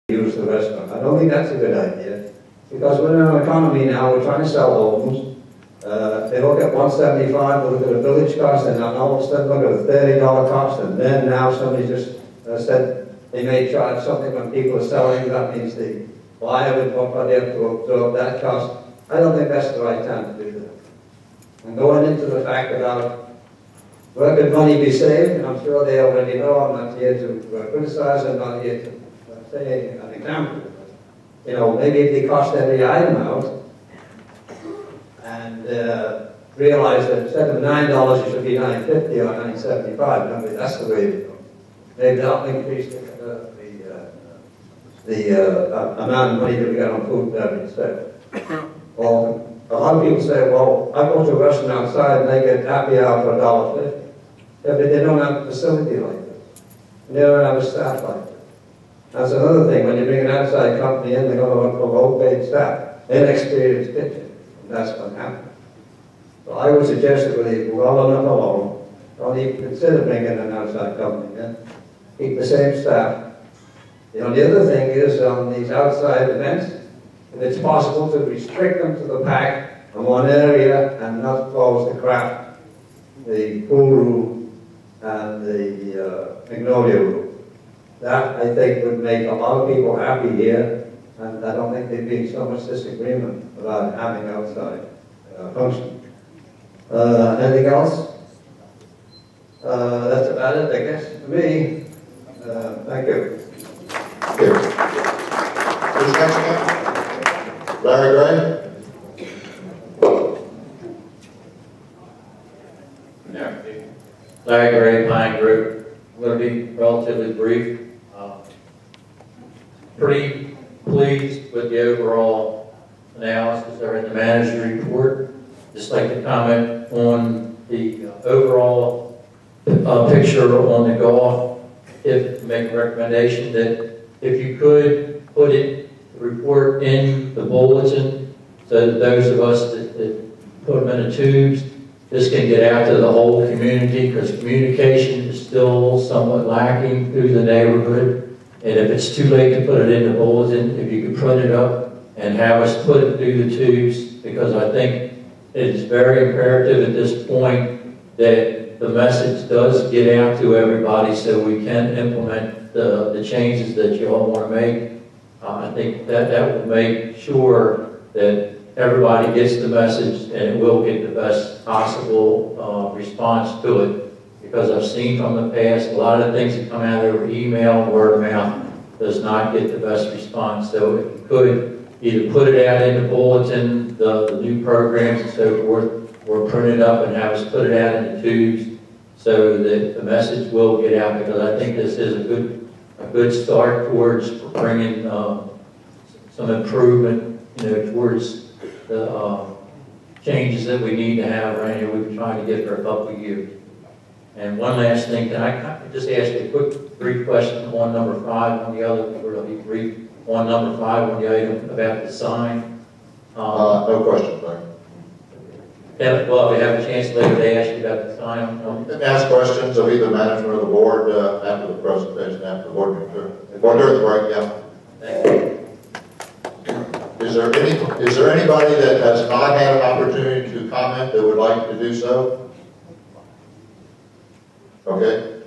use the restaurant. I don't think that's a good idea, because we're in an economy now, we're trying to sell homes. They look at $175, they look at a village cost, and now all of a sudden look at a $30 cost, and then now somebody just said they may charge something when people are selling. That means the buyer would probably have to absorb that cost. I don't think that's the right time to do that. And going into the fact about where could money be saved, and I'm sure they already know, I'm not here to criticize, I'm not here to say an example. You know, maybe if they cost every item out, and realize that instead of $9, it should be $9.50 or $9.75. Maybe that's the way to go. Maybe that'll increase the amount of money that we get on food and beverage instead. Well, a lot of people say, well, I go to a restaurant outside and they get happy hour for $1.50. Yeah, but they don't have a facility like this. They don't have a staff like this. That's another thing. When you bring an outside company in, they're going to look for low-paid staff, inexperienced kitchen. That's what happened. So I would suggest that we leave well enough alone. Don't even consider bringing an outside company in. Keep the same staff. You know, the other thing is on these outside events, if it's possible to restrict them to the pack in one area and not close the craft, the pool room, and the Magnolia room. That, I think, would make a lot of people happy here, and I don't think there'd be so much disagreement about having outside function. Anything else? That's about it, I guess, to me. Thank you. Thank you. Who's next again? Larry Gray? Yeah. Larry Gray, Pine Group. I'm going to be relatively brief. Pretty pleased with the overall analysis there in the manager's report. Just like to comment on the overall picture on the golf. If make a recommendation that if you could put it, the report in the bulletin, so that those of us that put them in the tubes, this can get out to the whole community, because communication is still somewhat lacking through the neighborhood. And if it's too late to put it in the bulletin, if you could print it up and have us put it through the tubes, because I think it is very imperative at this point that the message does get out to everybody so we can implement the changes that you all want to make. I think that will make sure that everybody gets the message and it will get the best possible response to it. Because I've seen from the past, a lot of the things that come out over email and word of mouth does not get the best response. So if you could either put it out in the bulletin, the new programs and so forth, or print it up and have us put it out in the tubes so that the message will get out, because I think this is a good start towards bringing some improvement, towards the changes that we need to have around here. We've been trying to get for a couple of years. And one last thing, can I just ask you a quick, brief question on number 5 on the other, or be brief on number 5 on the item about the sign? No question, Larry. Well, if we have a chance later to ask you about the sign. You can ask questions of either management or the board after the presentation, after the board meeting. Or during the break, yeah. Thank you. Is there anybody that has not had an opportunity to comment that would like to do so? Okay.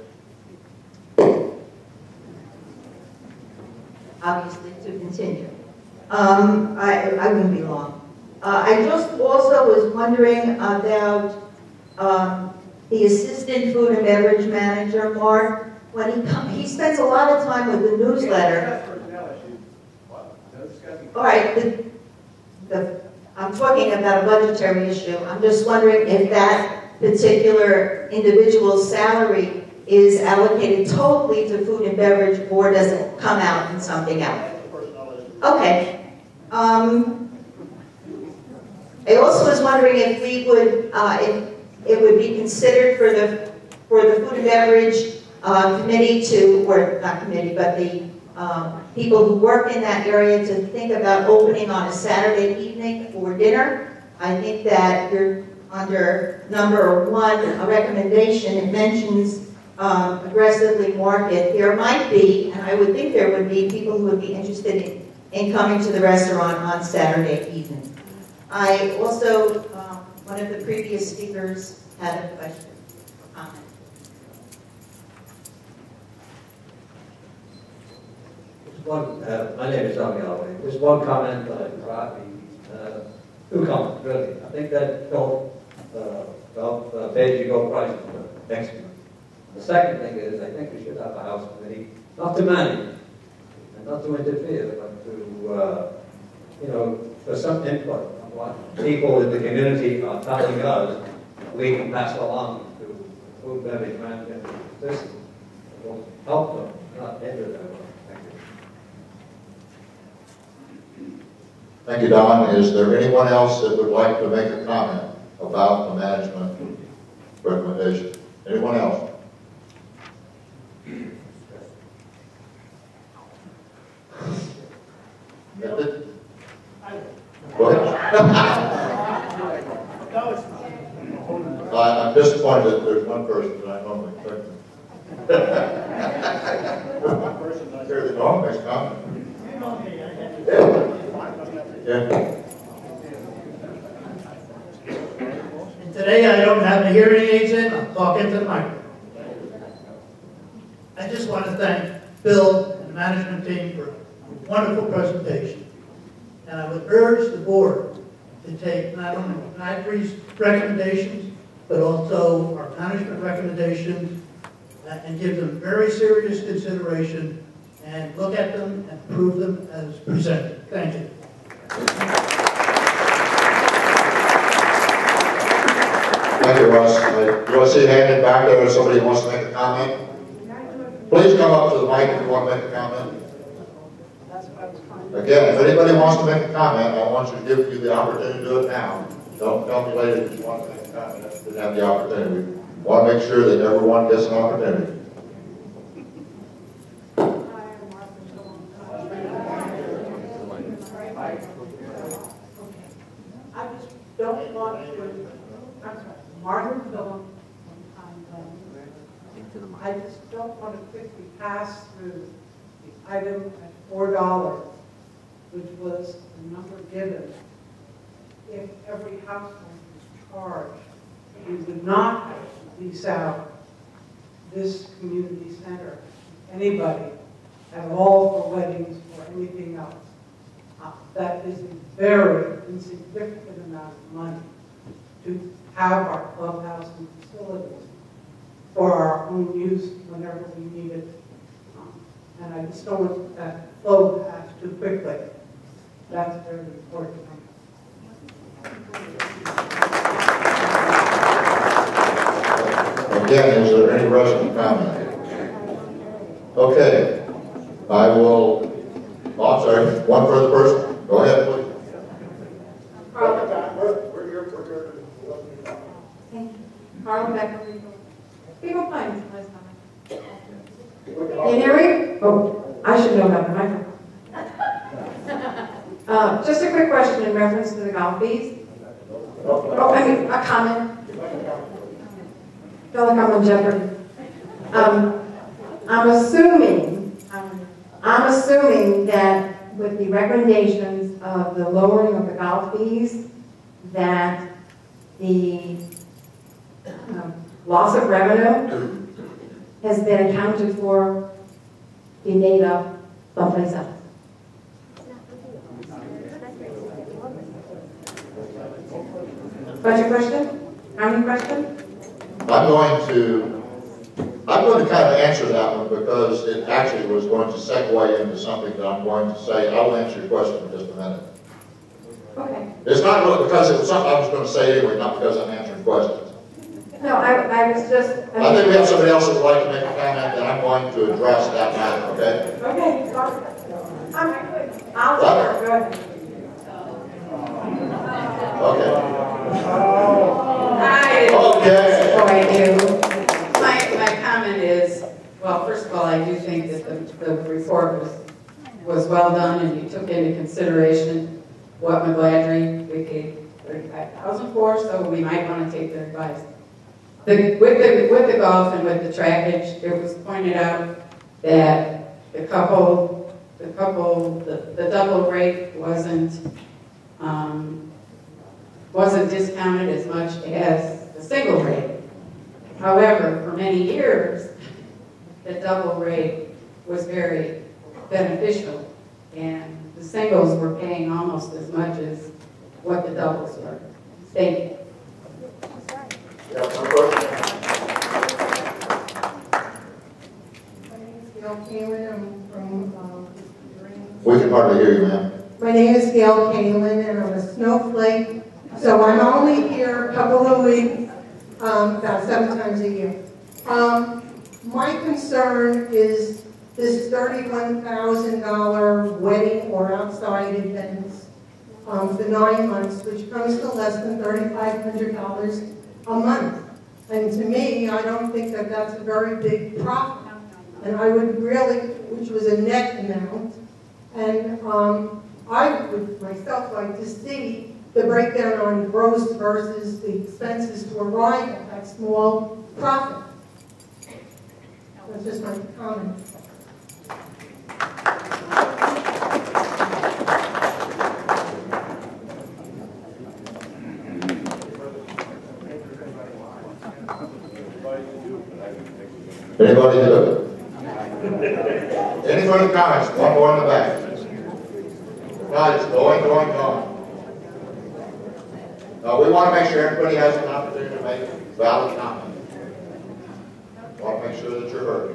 Obviously, to continue. I wouldn't be long. I just also was wondering about the assistant food and beverage manager, Mark. When he spends a lot of time with the newsletter. All right, I'm talking about a budgetary issue. I'm just wondering if that particular individual's salary is allocated totally to food and beverage, or does it come out in something else? Okay. I also was wondering if we would, if it would be considered for the food and beverage committee to, or not committee, but the people who work in that area to think about opening on a Saturday evening for dinner. I think that you're under number 1, a recommendation. It mentions aggressively market, there might be, and I would think there would be, people who would be interested in coming to the restaurant on Saturday evening. I also, one of the previous speakers had a question, comment. My name is Tom Galloway. Just one comment, two comments, really. I think that golf pay-as-you-go prices are excellent. The second thing is, I think we should have a house committee, not to manage and not to interfere, but to, for some input on what people in the community are telling us, we can pass along to food beverage management system. It will help them, not hinder them. Thank you, Don. Is there anyone else that would like to make a comment about the management recommendation? Anyone else? Go ahead. I'm disappointed that there's one person that I normally expect. One person I hear the dog makes comment. And today I don't have the hearing aids in, I'm talking to the microphone. I just want to thank Bill and the management team for a wonderful presentation. And I would urge the board to take not only Macri's recommendations, but also our management recommendations and give them very serious consideration and look at them and approve them as presented. Thank you. Thank you, Russ. Do I see a hand in back there if somebody wants to make a comment? Please come up to the mic if you want to make a comment. Again, if anybody wants to make a comment, I want you to give you the opportunity to do it now. Don't tell me later if you want to make a comment. You didn't have the opportunity. We want to make sure that everyone gets an opportunity. I just don't want to, I'm sorry, Martin Phillip, I just don't want to quickly pass through the item at $4, which was the number given. If every household was charged, we would not have to lease out this community center to anybody at all for weddings or anything else. That is a very insignificant amount of money to have our clubhouse and facilities for our own use whenever we need it. And I just don't want that flow to pass too quickly. That's very important. Again, is there any resident comment? Okay. I will, oh, I'm sorry, one further person. Go ahead, please. Carla Becker. People find this nice. Can you hear me? Oh, I should know about the microphone. Just a quick question in reference to the golf fees. Oh, I mean, a comment. Feel like I'm on Jeopardy. I'm assuming that with the recommendations of the lowering of the golf fees, that the loss of revenue has been accounted for, be made up someplace else. What's your question? How many questions? I'm going to kind of answer that one because it actually was going to segue into something that I'm going to say. I'll answer your question in just a minute. Okay. It's not really because it was something I was going to say anyway, not because I'm answering questions. No, I was just... I think we have somebody else that would like to make a comment, and I'm going to address that matter, okay? Okay, sorry. I'll go ahead. Okay. Okay. My comment is, well, first of all, I do think that the report was well done, and you took into consideration what McGladrey we paid $35,000 for, so we might want to take their advice. With the golf and with the trackage, it was pointed out that the double rate wasn't discounted as much as the single rate. However, for many years, the double rate was very beneficial, and the singles were paying almost as much as what the doubles were. Thank you. Yeah, no question. We can hardly hear you, ma'am. My name is Gail Kalin, and I'm a snowflake, so I'm only here a couple of weeks, about 7 times a year. My concern is this $31,000 wedding or outside events for 9 months, which comes to less than $3,500 a month. And to me, I don't think that that's a very big profit. And I would really, which was a net amount, and I would myself like to see the breakdown on gross versus the expenses to arrive at that small profit. That's just my comment. Anybody do it? Any further comments? One more in the back. God, it's going. We want to make sure everybody has an opportunity to make valid comments. We want to make sure that you're heard.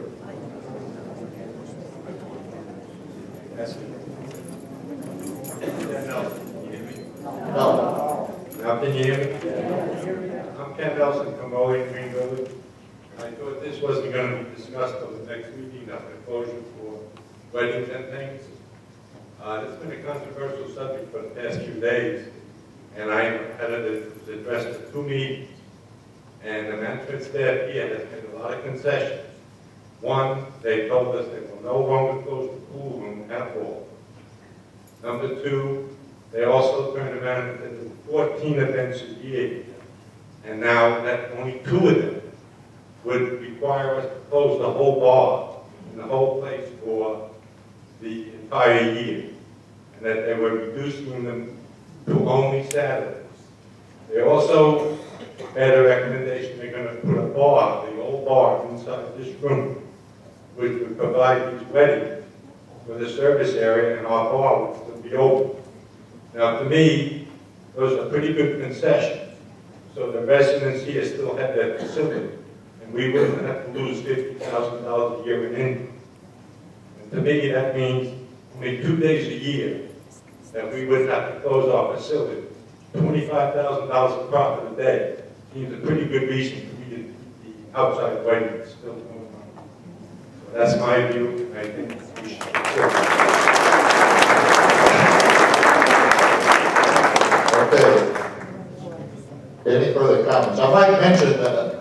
No. Now can you hear me? I'm Ken Nelson from Bowling Green Village. I thought this wasn't going to be discussed till the next meeting, not the closure for weddings and things. It's been a controversial subject for the past few days, and I had it addressed at 2 meetings. And the management staff here has made a lot of concessions. One, they told us they will no longer close the pool room at all. Number 2, they also turned around and did 14 events a year, and now that only 2 of them would require us to close the whole bar and the whole place for the entire year, and that they were reducing them to only Saturdays. They also had a recommendation they're going to put a bar, the old bar, inside this room, which would provide these weddings with a service area, and our bar would still be open. Now, to me, those are pretty good concessions, so the residents here still have their facility, and we wouldn't have to lose $50,000 a year in income. And to me, that means only 2 days a year that we would have to close our facility. $25,000 of profit a day seems a pretty good reason for me to keep the outside weddings still going on. So that's my view, and I think we should consider it. Okay. Any further comments? I might mention that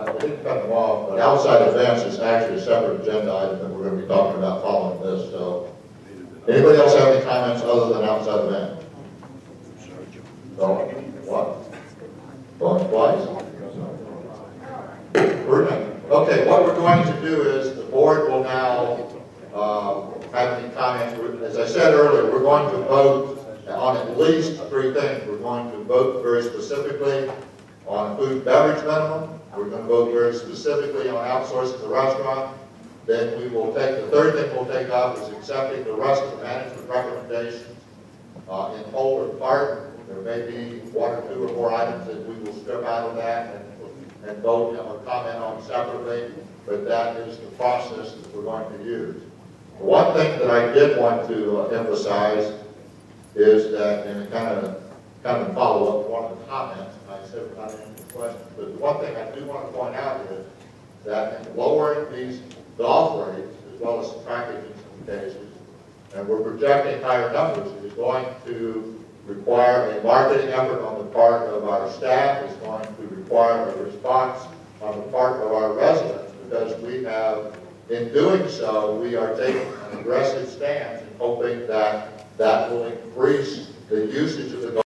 I didn't cut them off, but outside events is actually a separate agenda item that we're going to be talking about following this. So, anybody else have any comments other than outside events? Going what? Going twice? Okay, what we're going to do is the board will now have any comments. As I said earlier, we're going to vote on at least 3 things. We're going to vote very specifically on food and beverage minimum. We're going to vote very specifically on outsourcing the restaurant. Then we will take, the third thing we'll take up is accepting the rest of the management recommendations in whole or part. There may be 1 or 2 or more items that we will strip out of that and vote or comment on separately, but that is the process that we're going to use. The one thing that I did want to emphasize is that, and kind of follow up one of the comments, and I said without answering the question, but the one thing I do want to point out is that in lowering these golf rates, as well as some trackage in some cases, and we're projecting higher numbers, is going to require a marketing effort on the part of our staff. It's going to require a response on the part of our residents, because we have, in doing so, we are taking an aggressive stance and hoping that that will increase the usage of the